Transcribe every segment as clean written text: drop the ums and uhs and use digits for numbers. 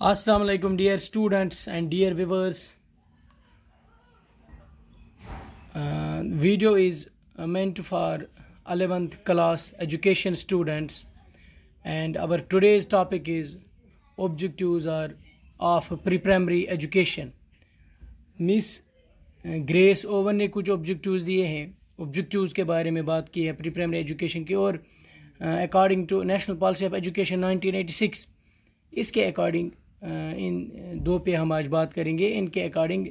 Assalamu alaikum dear students and dear viewers. Video is meant for 11th class education students, and our today's topic is objectives are of pre-primary education. Miss Grace oven ने कुछ objectives दिए हैं, objectives के बारे में बात की है प्री प्राइमरी एजुकेशन की, और according to national policy of education 1986 इसके अकॉर्डिंग इन दो पे हम आज बात करेंगे। इनके according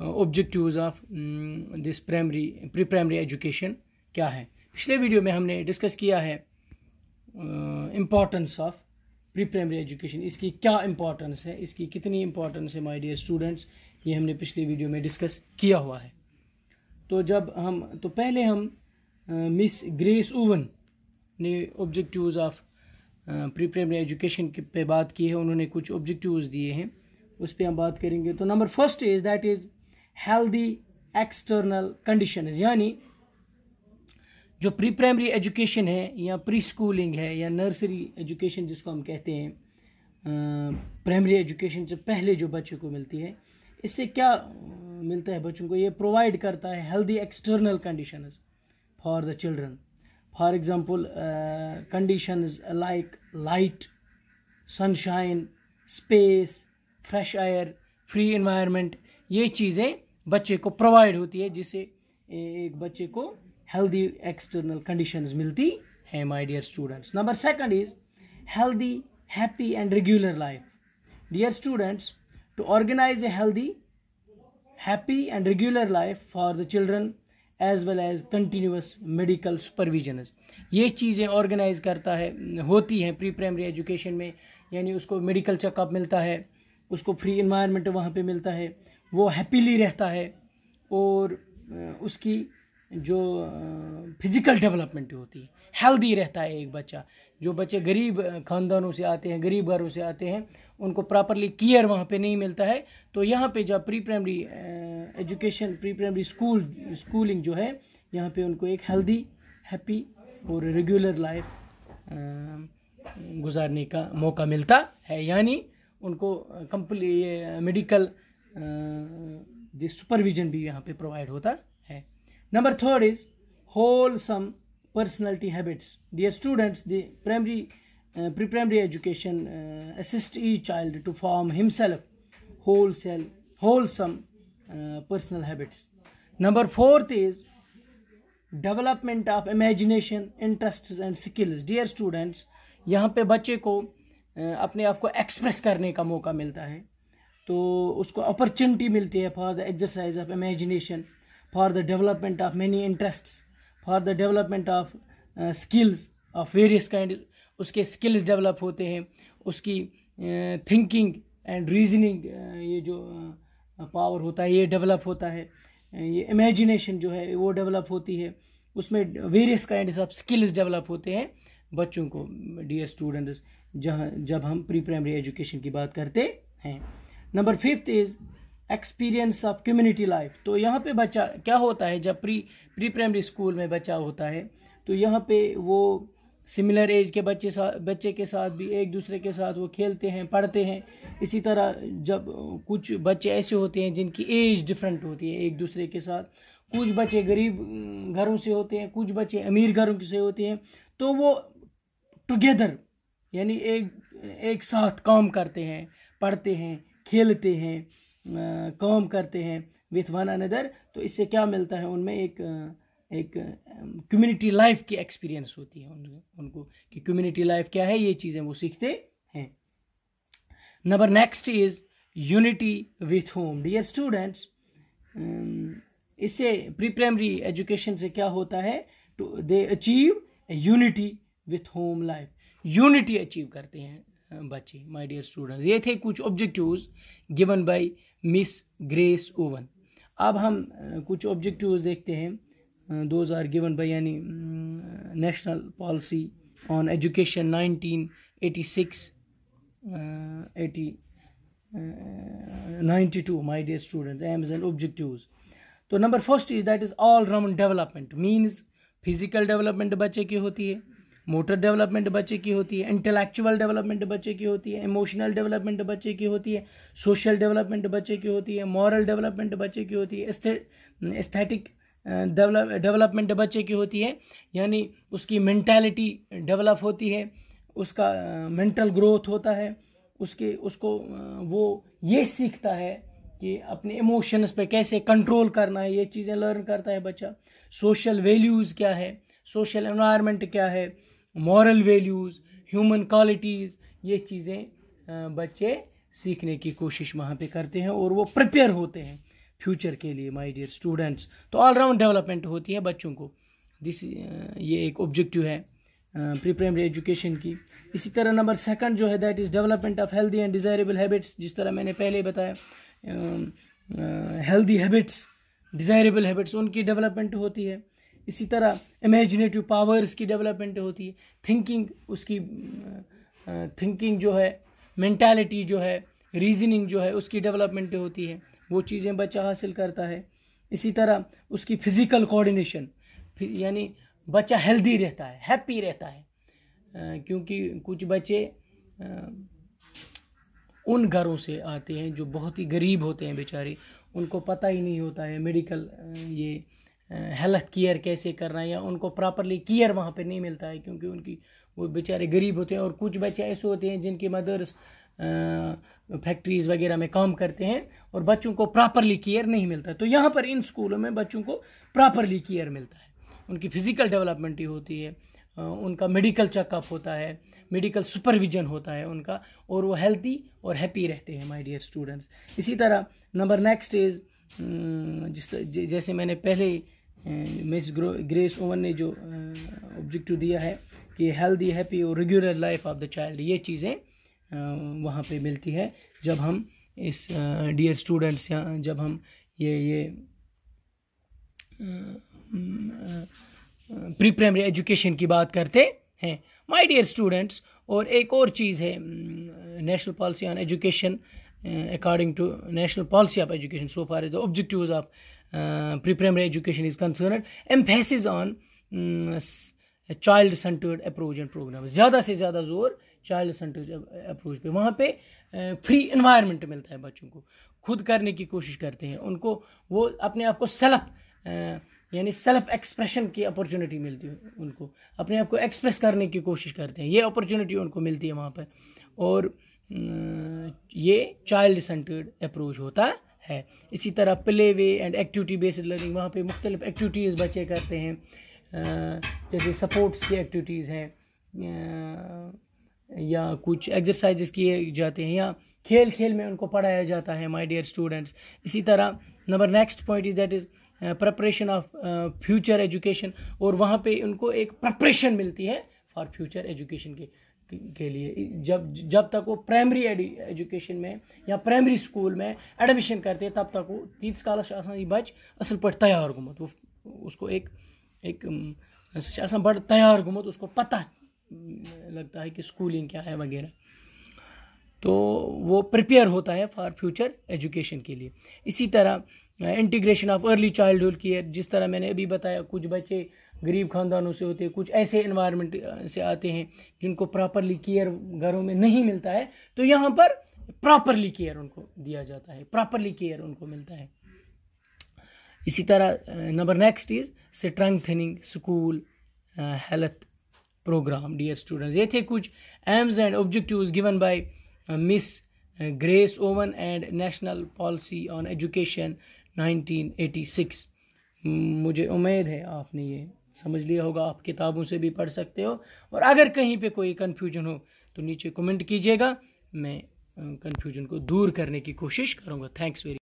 objectives of this pre primary education क्या है। पिछले वीडियो में हमने डिस्कस किया है importance of pre primary education, इसकी क्या इम्पोर्टेंस है, इसकी कितनी इम्पोर्टेंस है माय डियर स्टूडेंट्स, ये हमने पिछले वीडियो में डिस्कस किया हुआ है। तो पहले हम मिस ग्रेस ओवन ने objectives of pre primary education पे बात की है, उन्होंने कुछ ऑब्जेक्टिव्स दिए हैं, उस पर हम बात करेंगे। तो number first is that is healthy external conditions, यानी जो प्री प्राइमरी एजुकेशन है या प्री स्कूलिंग है या नर्सरी एजुकेशन जिसको हम कहते हैं, प्राइमरी एजुकेशन से पहले जो बच्चे को मिलती है, इससे क्या मिलता है बच्चों को, ये प्रोवाइड करता है healthy external conditions for the children. For example conditions like light, sunshine, space, fresh air, free environment, ये चीज़ें बच्चे को प्रोवाइड होती है, जिससे एक बच्चे को हेल्दी एक्सटर्नल कंडीशंस मिलती हैं my dear students. Number second is healthy, happy and regular life. Dear students, to organize a healthy, happy and regular life for the children as well as continuous medical supervision, ये चीज़ें organise करता है, होती हैं pre primary education में, यानी उसको medical checkup मिलता है, उसको फ्री इन्वायरमेंट वहाँ पे मिलता है, वो हैप्पीली रहता है, और उसकी जो फिज़िकल डेवलपमेंट होती है, हेल्दी रहता है एक बच्चा। जो बच्चे गरीब ख़ानदानों से आते हैं, गरीब घरों से आते हैं, उनको प्रॉपरली केयर वहाँ पे नहीं मिलता है, तो यहाँ पे जब pre primary education, pre primary schooling जो है, यहाँ पे उनको एक हेल्दी, हैप्पी और रेगुलर लाइफ गुजारने का मौका मिलता है, यानी उनको कंप्लीट मेडिकल सुपरविजन भी यहाँ पे प्रोवाइड होता है। Number third is wholesome personality habits. Dear students, the pre-primary education assists each child to form himself wholesome personal habits. Number fourth is development of imagination, interests and skills. Dear students, यहाँ पे बच्चे को अपने आप को express करने का मौका मिलता है, तो उसको अपॉर्चुनिटी मिलती है for the exercise of imagination, for the development of many interests, for the development of skills of various kind, उसके skills develop होते हैं, उसकी thinking and reasoning ये जो power होता है ये develop होता है, ये imagination जो है वो develop होती है, उसमें various kinds of skills develop होते हैं बच्चों को dear students, जब हम प्री प्राइमरी एजुकेशन की बात करते हैं। Number fifth is experience of community life. तो यहाँ पे बच्चा क्या होता है, जब प्री प्राइमरी स्कूल में बच्चा होता है, तो यहाँ पे वो सिमिलर एज के बच्चे के साथ भी एक दूसरे के साथ वो खेलते हैं, पढ़ते हैं। इसी तरह जब कुछ बच्चे ऐसे होते हैं जिनकी एज डिफरेंट होती है एक दूसरे के साथ, कुछ बच्चे गरीब घरों से होते हैं, कुछ बच्चे अमीर घरों से होते हैं, तो वो टुगेदर यानी एक साथ काम करते हैं, पढ़ते हैं, खेलते हैं, काम करते हैं विथ वन अनदर। तो इससे क्या मिलता है, उनमें एक कम्युनिटी लाइफ की एक्सपीरियंस होती है उनको कि कम्युनिटी लाइफ क्या है, ये चीज़ें वो सीखते हैं। Number next is unity with home. Dear students, इससे प्री प्राइमरी एजुकेशन से क्या होता है, to they achieve unity with home life, unity achieve करते हैं बच्चे माय डियर स्टूडेंट्स। ये थे कुछ objectives given by miss Grace Owen. अब हम कुछ ऑब्जेक्टिव्स देखते हैं, दोज आर गिवन बाय यानी national policy on education 1986 92 my dear students, aims and objectives. तो number first is that is all round development, means physical development बच्चे की होती है, मोटर डेवलपमेंट बच्चे की होती है, इंटेलेक्चुअल डेवलपमेंट बच्चे की होती है, इमोशनल डेवलपमेंट बच्चे की होती है, सोशल डेवलपमेंट बच्चे की होती है, मॉरल डेवलपमेंट बच्चे की होती है, एस्थेटिक डेवलपमेंट बच्चे की होती है, यानी उसकी मेंटालिटी डेवलप होती है, उसका मेंटल ग्रोथ होता है, उसको वो ये सीखता है कि अपने इमोशंस पे कैसे कंट्रोल करना है, ये चीज़ें लर्न करता है बच्चा। सोशल वैल्यूज़ क्या है, सोशल एनवायरनमेंट क्या है, मॉरल वैल्यूज़, ह्यूमन क्वालिटीज़, ये चीज़ें बच्चे सीखने की कोशिश वहाँ पे करते हैं और वो प्रिपेयर होते हैं फ्यूचर के लिए माय डियर स्टूडेंट्स। तो ऑलराउंड डेवलपमेंट होती है बच्चों को, ये एक ऑब्जेक्टिव है प्री प्राइमरी एजुकेशन की। इसी तरह नंबर 2 जो है that is development of healthy and desirable habits. जिस तरह मैंने पहले बताया, हेल्दी हैबिट्स, डिज़ायरेबल हैबिट्स, उनकी डेवलपमेंट होती है। इसी तरह इमेजिनेटिव पावर्स की डेवलपमेंट होती है, थिंकिंग, उसकी थिंकिंग जो है, मेंटालिटी जो है, रीजनिंग जो है, उसकी डेवलपमेंट होती है, वो चीज़ें बच्चा हासिल करता है। इसी तरह उसकी फिज़िकल कोऑर्डिनेशन, यानी बच्चा हेल्दी रहता है, हैप्पी रहता है, क्योंकि कुछ बच्चे उन घरों से आते हैं जो बहुत ही गरीब होते हैं बेचारे, उनको पता ही नहीं होता है मेडिकल ये हेल्थ केयर कैसे करना है, या उनको प्रॉपरली केयर वहाँ पे नहीं मिलता है क्योंकि उनकी वो बेचारे गरीब होते हैं। और कुछ बच्चे ऐसे होते हैं जिनकी मदर्स फैक्ट्रीज़ वगैरह में काम करते हैं और बच्चों को प्रॉपरली केयर नहीं मिलता है। तो यहाँ पर इन स्कूलों में बच्चों को प्रॉपरली केयर मिलता है, उनकी फ़िज़िकल डेवलपमेंट ही होती है, उनका मेडिकल चेकअप होता है, मेडिकल सुपरविजन होता है उनका, और वो हेल्दी और हैप्पी रहते हैं माय डियर स्टूडेंट्स। इसी तरह नंबर नेक्स्ट इज़, जैसे मैंने पहले मिस ग्रेस ओवन ने जो ऑब्जेक्टिव दिया है कि हेल्दी, हैप्पी और regular life of the child, ये चीज़ें वहाँ पे मिलती है जब हम इस डियर स्टूडेंट्स, जब हम ये प्री प्राइमरी एजुकेशन की बात करते हैं माय डियर स्टूडेंट्स। और एक और चीज़ है, national policy on education, according to national policy of education, so far as the objectives of pre-primary education is concerned, emphasis on child centered approach and program, ज़्यादा से ज़्यादा जोर चाइल्ड सेंटर्ड अप्रोच पे। वहाँ पे फ्री एनवायरनमेंट मिलता है बच्चों को, खुद करने की कोशिश करते हैं, उनको वो अपने आप को यानी सेल्फ एक्सप्रेशन की अपॉर्चुनिटी मिलती है, उनको अपने आप को एक्सप्रेस करने की कोशिश करते हैं, ये अपॉर्चुनिटी उनको मिलती है वहाँ पर। और ये चाइल्ड सेंटर्ड अप्रोच होता है। इसी तरह play way and activity based learning, वहाँ पे मुख्तलिफ एक्टिविटीज़ बच्चे करते हैं, जैसे सपोर्ट्स की एक्टिविटीज़ हैं, या कुछ एक्सरसाइजेस किए जाते हैं, या खेल खेल में उनको पढ़ाया जाता है माय डियर स्टूडेंट्स। इसी तरह number next point is that is preparation of future education, और वहाँ पे उनको एक प्रिपरेशन मिलती है फॉर फ्यूचर एजुकेशन के लिए। जब तक वो प्राइमरी एजुकेशन में या प्राइमरी स्कूल में एडमिशन करते हैं तब तक वो तीस कालस बच असल पे तैयार गुमत, वो उसको एक बड़ तैयार गुमत, उसको पता लगता है कि स्कूलिंग क्या है वगैरह, तो वो प्रिपेयर होता है फॉर फ्यूचर एजुकेशन के लिए। इसी तरह integration of early childhood care, जिस तरह मैंने अभी बताया, कुछ बच्चे गरीब ख़ानदानों से होते हैं, कुछ ऐसे एनवायरनमेंट से आते हैं जिनको प्रॉपरली केयर घरों में नहीं मिलता है, तो यहाँ पर प्रॉपरली केयर उनको दिया जाता है, प्रॉपरली केयर उनको मिलता है। इसी तरह number next is strengthening school health programme. Dear students, ये थे कुछ aims and objectives given by miss Grace Owen and national policy on education 1986। मुझे उम्मीद है आपने ये समझ लिया होगा, आप किताबों से भी पढ़ सकते हो, और अगर कहीं पे कोई कन्फ्यूजन हो तो नीचे कमेंट कीजिएगा, मैं कन्फ्यूजन को दूर करने की कोशिश करूँगा। Thanks very